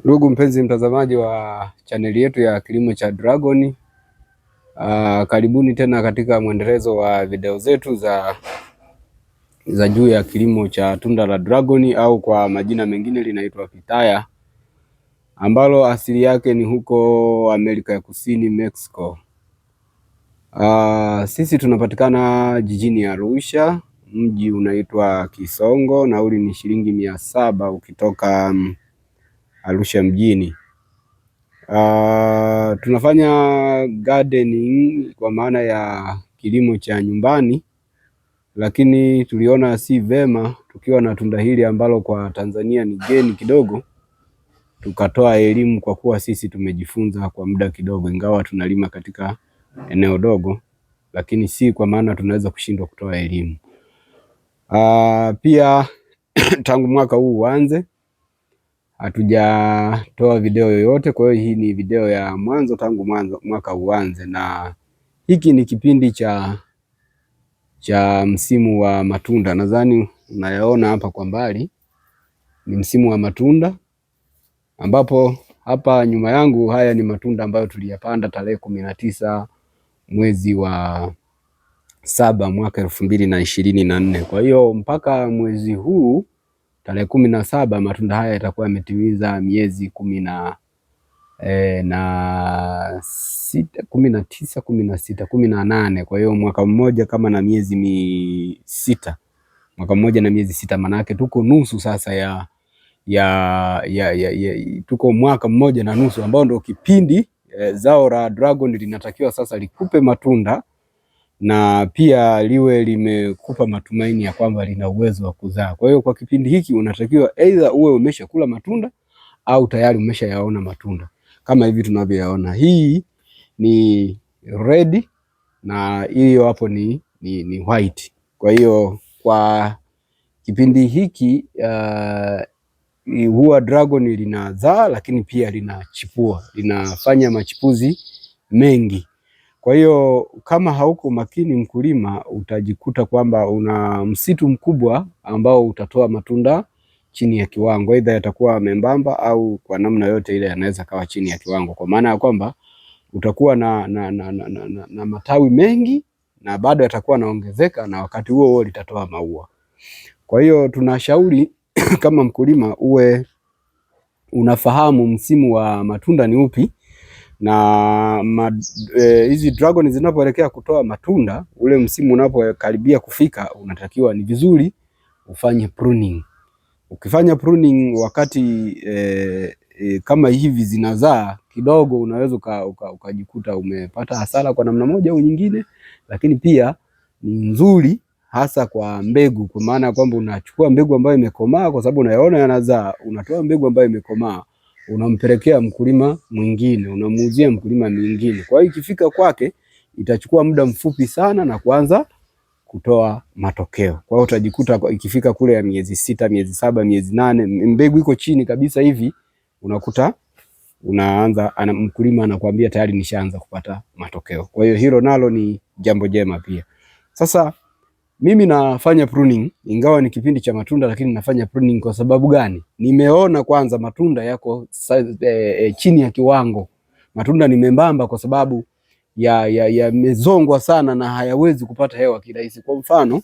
Ndugu mpenzi mtazamaji wa chaneli yetu ya kilimo cha Dragon, karibuni tena katika mwendelezo wa video zetu za juu ya kilimo cha tunda la Dragon au kwa majina mengine linaitwa pitaya, ambalo asili yake ni huko Amerika ya Kusini, Mexico. Sisi tunapatikana jijini Arusha, mji unaitwa Kisongo, nauli ni shilingi 700 ukitoka Arusha mjini. Tunafanya gardening kwa maana ya kilimo cha nyumbani, lakini tuliona si vema tukiwa na tunda hili ambalo kwa Tanzania ni geni kidogo, tukatoa elimu kwa kuwa sisi tumejifunza kwa muda kidogo, ingawa tunalima katika eneo dogo, lakini si kwa maana tunaweza kushindwa kutoa elimu. Pia tangu mwaka huu uanze hatujatoa video yoyote, kwa hiyo hii ni video ya mwanzo tangu mwaka uanze, na hiki ni kipindi cha msimu wa matunda. Nadhani unayaona hapa kwa mbali ni msimu wa matunda, ambapo hapa nyuma yangu haya ni matunda ambayo tuliyapanda tarehe 19 mwezi wa 7 mwaka 2024. Kwa hiyo mpaka mwezi huu tarehe 17 matunda haya yatakuwa yametimiza miezi 19, 16, 18. Kwa hiyo mwaka mmoja kama na miezi 6, mwaka mmoja na miezi 6, manake tuko nusu sasa tuko mwaka mmoja na nusu ambao ndio kipindi zao la Dragon linatakiwa sasa likupe matunda na pia liwe limekupa matumaini ya kwamba lina uwezo wa kuzaa. Kwa hiyo kwa kipindi hiki unatakiwa either uwe umeshakula matunda au tayari umeshayaona matunda kama hivi tunavyoyaona. Hii ni red na hiyo hapo ni white. Kwa hiyo kwa kipindi hiki huwa Dragon linazaa, lakini pia linachipua, linafanya machipuzi mengi. Kwa hiyo kama hauko makini mkulima, utajikuta kwamba una msitu mkubwa ambao utatoa matunda chini ya kiwango, aidha yatakuwa membamba au kwa namna yote ile yanaweza kawa chini ya kiwango, kwa maana ya kwamba utakuwa na matawi mengi na bado yatakuwa naongezeka, na wakati huo huo litatoa maua. Kwa hiyo tunashauri kama mkulima uwe unafahamu msimu wa matunda ni upi, na hizi Dragon zinapoelekea kutoa matunda, ule msimu unapokaribia kufika, unatakiwa ni vizuri ufanye pruning. Ukifanya pruning wakati kama hivi zinazaa kidogo, unaweza ukajikuta umepata hasara kwa namna moja au nyingine, lakini pia ni nzuri hasa kwa mbegu, kwa maana kwamba unachukua mbegu ambayo imekomaa, kwa sababu unayaona yanazaa, unatoa mbegu ambayo imekomaa, unampelekea mkulima mwingine, unamuuzia mkulima mwingine. Kwa hiyo ikifika kwake itachukua muda mfupi sana na kuanza kutoa matokeo. Kwa hiyo utajikuta ikifika kule ya miezi 6, miezi 7, miezi 8, mbegu iko chini kabisa hivi, unakuta mkulima anakuambia tayari nishaanza kupata matokeo. Kwa hiyo hilo nalo ni jambo jema pia. Sasa mimi nafanya pruning ingawa ni kipindi cha matunda, lakini nafanya pruning kwa sababu gani? Nimeona kwanza matunda yako chini ya kiwango. Matunda ni membamba kwa sababu yamezongwa sana na hayawezi kupata hewa kirahisi. Kwa mfano,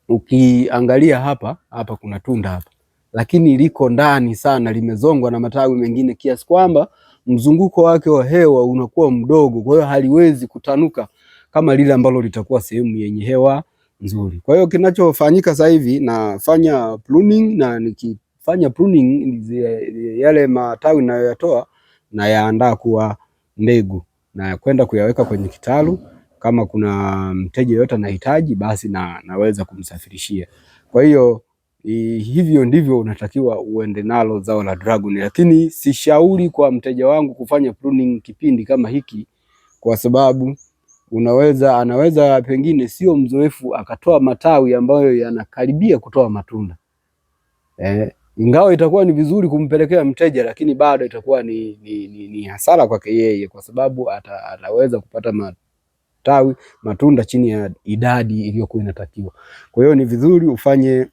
ukiangalia hapa kuna tunda hapa, lakini liko ndani sana, limezongwa na matawi mengine kiasi kwamba mzunguko wake wa hewa unakuwa mdogo, kwa hiyo haliwezi kutanuka kama lile ambalo litakuwa sehemu yenye hewa nzuri. Kwa hiyo kinachofanyika sasa hivi nafanya pruning, na nikifanya pruning yale matawi ninayoyatoa na yaandaa kuwa mbegu na kwenda kuyaweka kwenye kitalu. Kama kuna mteja yote anahitaji, basi naweza kumsafirishia. Kwa hiyo hivyo ndivyo unatakiwa uende nalo zao la Dragon, lakini sishauri kwa mteja wangu kufanya pruning kipindi kama hiki, kwa sababu anaweza pengine sio mzoefu akatoa matawi ambayo yanakaribia kutoa matunda. Ingawa itakuwa ni vizuri kumpelekea mteja, lakini bado itakuwa ni hasara kwake yeye, kwa sababu ataweza kupata matunda chini ya idadi iliyokuwa inatakiwa. Kwa hiyo ni vizuri ufanye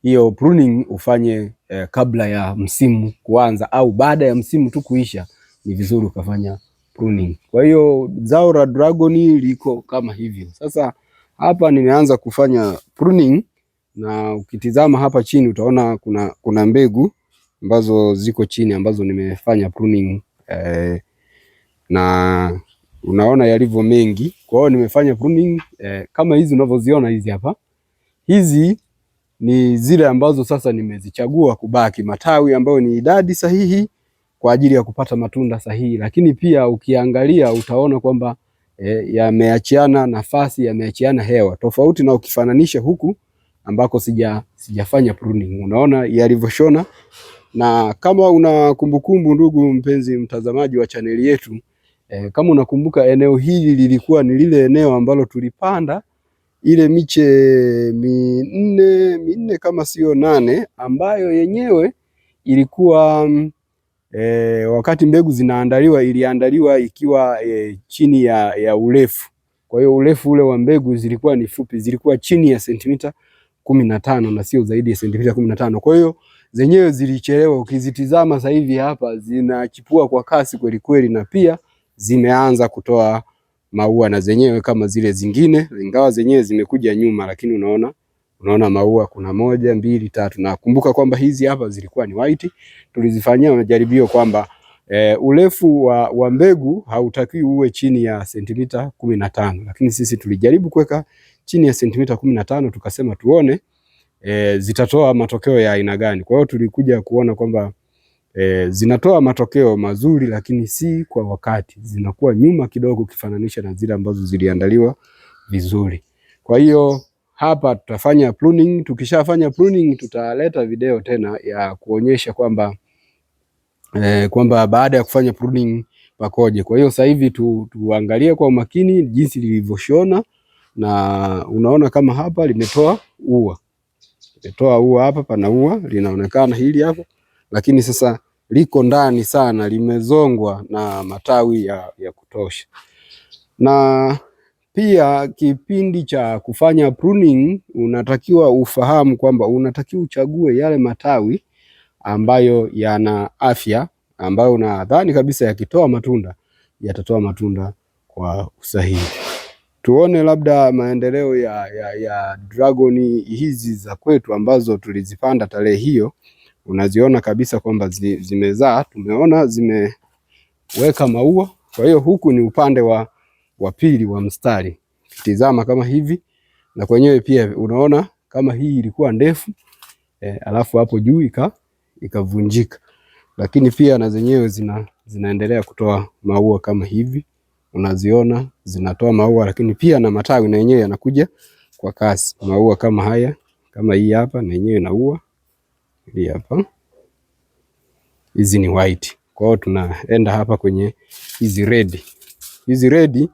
hiyo pruning ufanye kabla ya msimu kuanza au baada ya msimu tu kuisha, ni vizuri ukafanya pruning. Kwa hiyo zao la dragon liko kama hivyo. Sasa hapa nimeanza kufanya pruning, na ukitizama hapa chini utaona kuna mbegu ambazo ziko chini ambazo nimefanya pruning na unaona yalivyo mengi. Kwa hiyo nimefanya pruning kama hizi unavyoziona hizi hapa. Hizi ni zile ambazo sasa nimezichagua kubaki, matawi ambayo ni idadi sahihi kwa ajili ya kupata matunda sahihi, lakini pia ukiangalia utaona kwamba yameachiana nafasi, yameachiana hewa, tofauti na ukifananisha huku ambako sijafanya pruning. Unaona yalivyoshona. Na kama una kumbukumbu, ndugu mpenzi mtazamaji wa chaneli yetu, kama unakumbuka, eneo hili lilikuwa ni lile eneo ambalo tulipanda ile miche minne kama sio 8, ambayo yenyewe ilikuwa wakati mbegu zinaandaliwa, iliandaliwa ikiwa chini ya urefu. Kwa hiyo urefu ule wa mbegu zilikuwa ni fupi, zilikuwa chini ya sentimita 15 na sio zaidi ya sentimita 15. Kwa hiyo zenyewe zilichelewa. Ukizitizama sasa hivi hapa zinachipua kwa kasi kweli kweli, na pia zimeanza kutoa maua na zenyewe kama zile zingine, ingawa zenyewe zimekuja nyuma, lakini unaona maua kuna 1, 2, 3. Na kumbuka kwamba hizi hapa zilikuwa ni white. Tulizifanyia majaribio kwamba urefu wa mbegu hautakiwi uwe chini ya sentimita 15, lakini sisi tulijaribu kuweka chini ya sentimita 15, tukasema tuone zitatoa matokeo ya aina gani. Kwa hiyo tulikuja kuona kwamba zinatoa matokeo mazuri, lakini si kwa wakati, zinakuwa nyuma kidogo ukifananisha na zile ambazo ziliandaliwa vizuri. Kwa hiyo hapa tutafanya pruning. Tukishafanya pruning tutaleta video tena ya kuonyesha kwamba baada ya kufanya pruning pakoje. Kwa hiyo sasa hivi tuangalie kwa umakini jinsi lilivyoshona, na unaona kama hapa limetoa ua. Limetoa ua hapa, pana ua linaonekana hili hapa, lakini sasa liko ndani sana, limezongwa na matawi ya kutosha. Na pia kipindi cha kufanya pruning unatakiwa ufahamu kwamba unatakiwa uchague yale matawi ambayo yana afya, ambayo unadhani kabisa yakitoa matunda yatatoa matunda kwa usahihi. Tuone labda maendeleo ya dragon hizi za kwetu ambazo tulizipanda tarehe hiyo. Unaziona kabisa kwamba zimezaa, tumeona zimeweka maua. Kwa hiyo huku ni upande wa pili wa mstari, tizama kama hivi, na kwenyewe pia unaona kama hii ilikuwa ndefu alafu hapo juu ikavunjika, lakini pia na zenyewe zinaendelea kutoa maua kama hivi, unaziona zinatoa maua, lakini pia na matawi na yenyewe yanakuja kwa kasi. Maua kama haya, kama hii hapa na yenyewe na ua hii hapa, hizi ni white. Kwa hiyo tunaenda hapa kwenye hizi red. Hizi red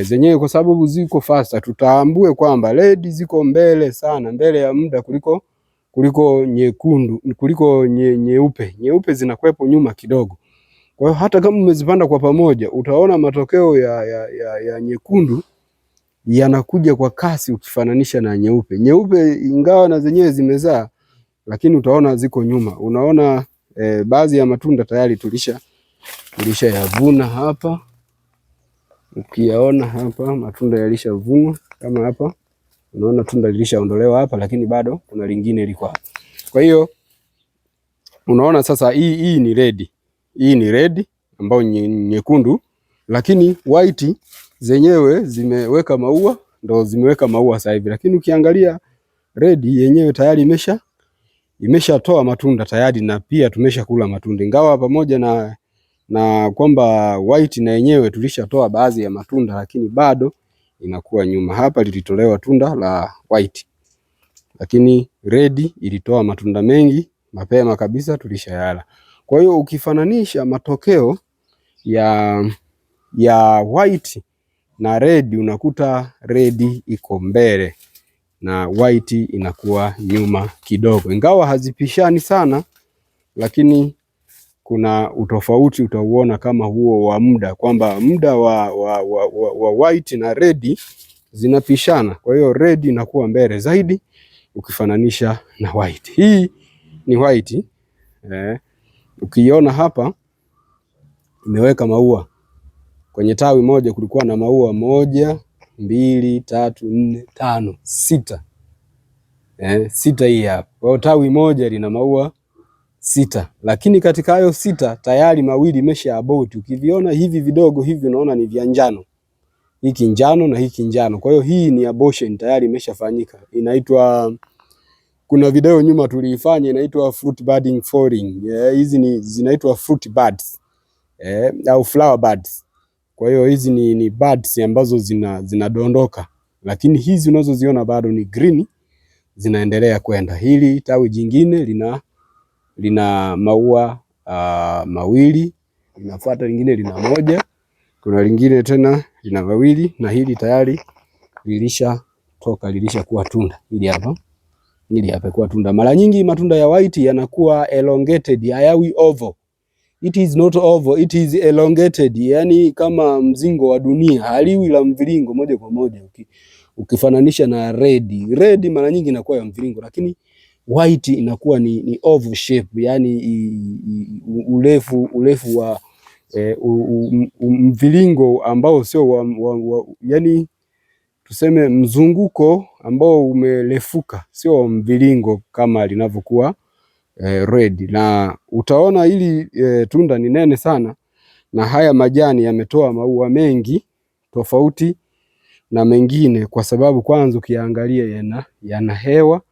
zenyewe kwa sababu ziko faster, tutaambue kwamba red ziko mbele sana, mbele ya muda kuliko nyekundu, kuliko nyeupe. Nyeupe zinakuepo nyuma kidogo. Kwa hiyo hata kama umezipanda kwa pamoja, utaona matokeo ya nyekundu yanakuja kwa kasi ukifananisha na nyeupe. Nyeupe ingawa na zenyewe zimezaa, lakini utaona ziko nyuma. Unaona baadhi ya matunda tayari tulisha yavuna hapa. Ukiyaona hapa matunda yalishavunwa, kama hapa unaona tunda lilishaondolewa hapa, lakini bado kuna lingine liko hapa. Kwa hiyo unaona sasa hii ni red. Hii ni red ambayo nyekundu, lakini white zenyewe zimeweka maua, ndo zimeweka maua sasa hivi. Lakini ukiangalia red yenyewe tayari imeshatoa matunda tayari, na pia tumeshakula matunda, ingawa pamoja na kwamba white na yenyewe tulishatoa baadhi ya matunda, lakini bado inakuwa nyuma. Hapa lilitolewa tunda la white, lakini red ilitoa matunda mengi mapema kabisa, tulishayala. Kwa hiyo ukifananisha matokeo ya white na red, unakuta red iko mbele na white inakuwa nyuma kidogo, ingawa hazipishani sana, lakini kuna utofauti utauona kama huo wa muda, kwamba muda wa white na red zinapishana. Kwa hiyo red inakuwa mbele zaidi, ukifananisha na white. Hii ni white. Ukiona hapa imeweka maua. Kwenye tawi moja kulikuwa na maua 1, 2, 3, 4, 5, 6. 6 hii hapa. Kwa tawi moja lina maua 6. Lakini katika hayo 6 tayari mawili imesha abort. Ukiviona hivi vidogo hivi unaona ni vya njano. Hiki njano na hiki njano. Kwa hiyo hii ni abortion tayari imeshafanyika. Inaitwa, kuna video nyuma tuliifanya inaitwa fruit budding falling. Hizi zinaitwa fruit buds. Au flower buds. Kwa hiyo hizi ni buds ambazo zinadondoka. Lakini hizi unazoziona bado ni green, zinaendelea kwenda. Hili tawi jingine lina maua mawili, linafuata lingine lina 1, kuna lingine tena lina mawili, na hili tayari lilishakuwa tunda. Hili hapa kuwa tunda. Mara nyingi matunda ya white yanakuwa elongated, hayawi oval. It is not oval, it is elongated. Yani kama mzingo wa dunia, haliwi la mviringo moja kwa moja. Ukifananisha na red mara nyingi inakuwa ya mviringo, lakini white inakuwa ni oval shape, yani urefu wa mviringo ambao sio yani tuseme mzunguko ambao umerefuka, sio mviringo kama linavyokuwa red. Na utaona hili tunda ni nene sana, na haya majani yametoa maua mengi tofauti na mengine, kwa sababu kwanza ukiangalia yana hewa,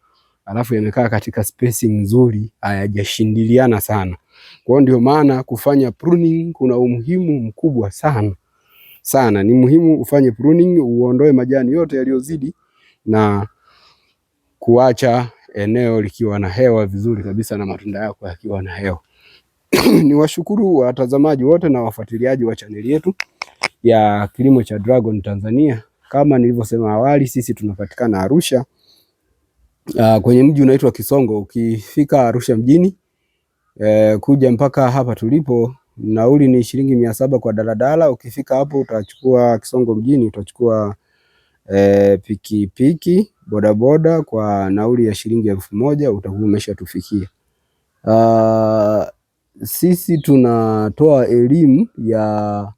alafu yamekaa katika spacing nzuri, hayajashindiliana sana. Kwa hiyo ndio maana kufanya pruning kuna umuhimu mkubwa sana. Ni muhimu ufanye pruning, uondoe majani yote yaliyozidi na kuacha eneo likiwa na hewa vizuri kabisa na matunda yako yakiwa na hewa. Niwashukuru watazamaji wote na wafuatiliaji wa chaneli yetu ya Kilimo cha Dragon Tanzania. Kama nilivyosema awali, sisi tunapatikana Arusha, kwenye mji unaitwa Kisongo. Ukifika Arusha mjini, kuja mpaka hapa tulipo, nauli ni shilingi 700 kwa daladala. Ukifika hapo utachukua Kisongo mjini, utachukua pikipiki bodaboda kwa nauli ya shilingi 1000, utakuwa umeshatufikia. Sisi tunatoa elimu ya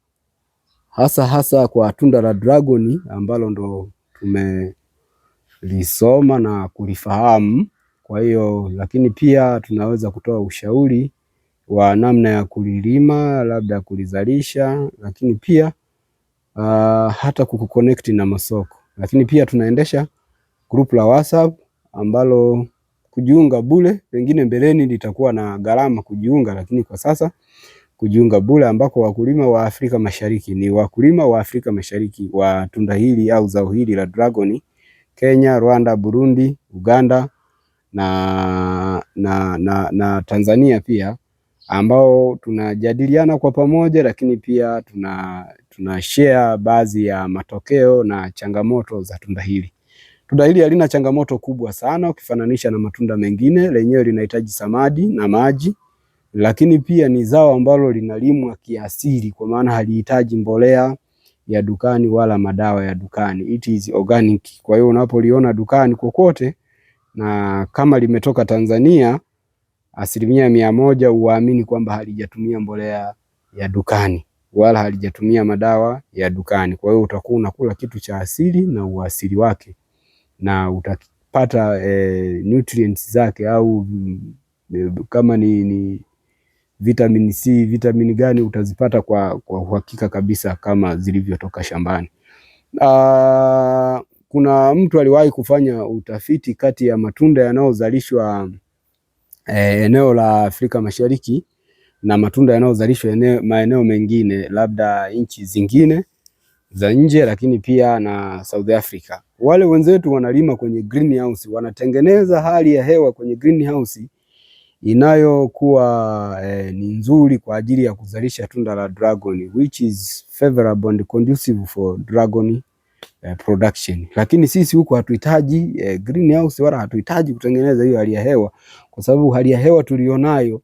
hasa kwa tunda la dragoni ambalo ndo tumelisoma na kulifahamu. Kwa hiyo lakini pia tunaweza kutoa ushauri wa namna ya kulilima, labda kulizalisha, lakini pia hata kukuconnect na masoko. Lakini pia tunaendesha group la WhatsApp ambalo kujiunga bure, pengine mbeleni litakuwa na gharama kujiunga, lakini kwa sasa kujiunga bure, ambako wakulima wa Afrika Mashariki ni wakulima wa Afrika Mashariki wa tunda hili au zao hili la dragoni, Kenya, Rwanda, Burundi, Uganda na Tanzania pia, ambao tunajadiliana kwa pamoja, lakini pia tuna share baadhi ya matokeo na changamoto za tunda hili. Tunda hili halina changamoto kubwa sana ukifananisha na matunda mengine. Lenyewe linahitaji samadi na maji, lakini pia ni zao ambalo linalimwa kiasili, kwa maana halihitaji mbolea ya dukani wala madawa ya dukani. It is organic. Kwa hiyo unapoliona dukani kokote na kama limetoka Tanzania, 100% uamini kwamba halijatumia mbolea ya dukani wala halijatumia madawa ya dukani. Kwa hiyo utakuwa unakula kitu cha asili na uasili wake, na utapata nutrients zake, au kama ni vitamin C, vitamin gani utazipata kwa uhakika kabisa kama zilivyotoka shambani. Kuna mtu aliwahi kufanya utafiti kati ya matunda yanayozalishwa eneo la Afrika Mashariki na matunda yanayozalishwa maeneo mengine, labda nchi zingine za nje, lakini pia na South Africa. Wale wenzetu wanalima kwenye greenhouse, wanatengeneza hali ya hewa kwenye greenhouse inayokuwa ni nzuri kwa ajili ya kuzalisha tunda la dragon, which is favorable and conducive for dragon production. Lakini sisi huko hatuhitaji greenhouse wala hatuhitaji kutengeneza hiyo hali ya hewa, kwa sababu hali ya hewa tulionayo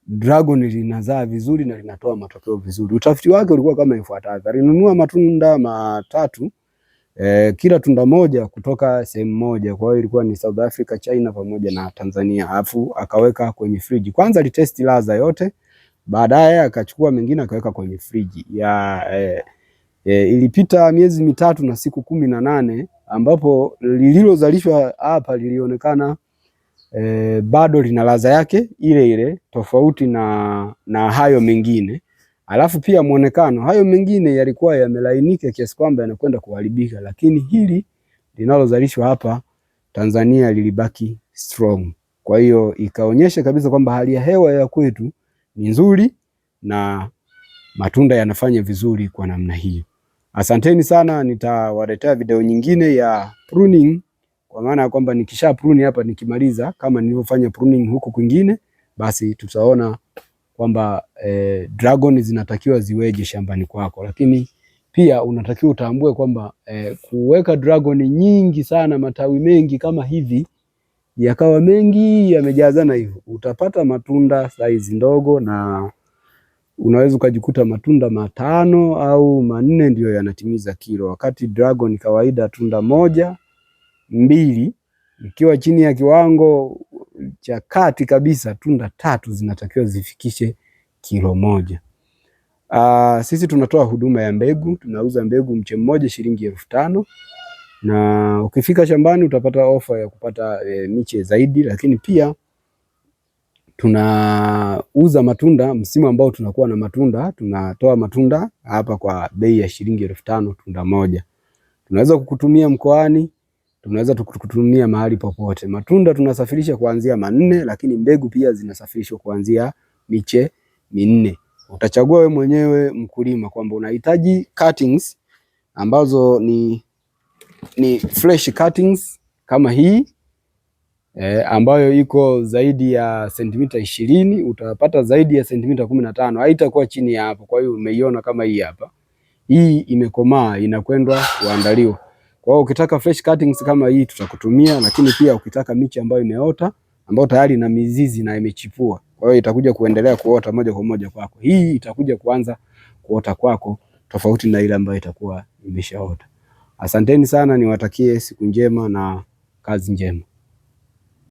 dragon linazaa vizuri na linatoa matokeo vizuri. Utafiti wake ulikuwa kama ifuatavyo. Alinunua matunda 3 kila tunda moja kutoka sehemu moja. Kwa hiyo ilikuwa ni South Africa, China pamoja na Tanzania. Alafu akaweka kwenye friji. Kwanza alitesti ladha yote, baadaye akachukua mengine akaweka kwenye friji. Ilipita miezi mitatu na siku 18 ambapo lililozalishwa hapa lilionekana bado lina ladha yake ile ile, tofauti na hayo mengine. Alafu pia muonekano, hayo mengine yalikuwa yamelainika kiasi kwamba yanakwenda kuharibika, lakini hili linalozalishwa hapa Tanzania lilibaki strong. Kwa hiyo ikaonyesha kabisa kwamba hali ya hewa ya kwetu ni nzuri na matunda yanafanya vizuri kwa namna hiyo. Asanteni sana, nitawaletea video nyingine ya pruning, kwa maana ya kwamba nikisha prune hapa nikimaliza kama nilivyofanya pruning huko kwingine, basi tutaona kwamba dragon zinatakiwa ziweje shambani kwako. Lakini pia unatakiwa utambue kwamba kuweka dragon nyingi sana, matawi mengi kama hivi, yakawa mengi yamejazana hivyo, utapata matunda size ndogo na unaweza ukajikuta matunda 5 au 4 ndio yanatimiza kilo, wakati dragon kawaida tunda 1, 2, ikiwa chini ya kiwango cha kati kabisa tunda 3 zinatakiwa zifikishe kilo 1. Sisi tunatoa huduma ya mbegu, tunauza mbegu mche mmoja shilingi 5,000, na ukifika shambani utapata ofa ya kupata miche zaidi. Lakini pia tunauza matunda msimu ambao tunakuwa na matunda, tunatoa matunda hapa kwa bei ya shilingi 5,000 tunda moja. Tunaweza kukutumia mkoani, tunaweza kukutumia mahali popote. Matunda tunasafirisha kuanzia 4, lakini mbegu pia zinasafirishwa kuanzia miche 4. Utachagua wewe mwenyewe mkulima kwamba unahitaji cuttings ambazo ni fresh cuttings kama hii ambayo iko zaidi ya sentimita 20, utapata zaidi ya sentimita 15, haitakuwa chini ya hapo. Kwa hiyo umeiona kama hii hapa, hii imekomaa, inakwenda kuandaliwa. Kwa hiyo ukitaka fresh cuttings kama hii tutakutumia, lakini pia ukitaka miche ambayo imeota, ambayo tayari na mizizi na imechipua, kwa hiyo itakuja kuendelea kuota moja kwa moja kwako. Hii itakuja kuanza kuota kwako tofauti na ile ambayo itakuwa imeshaota. Asanteni sana, niwatakie siku njema na kazi njema.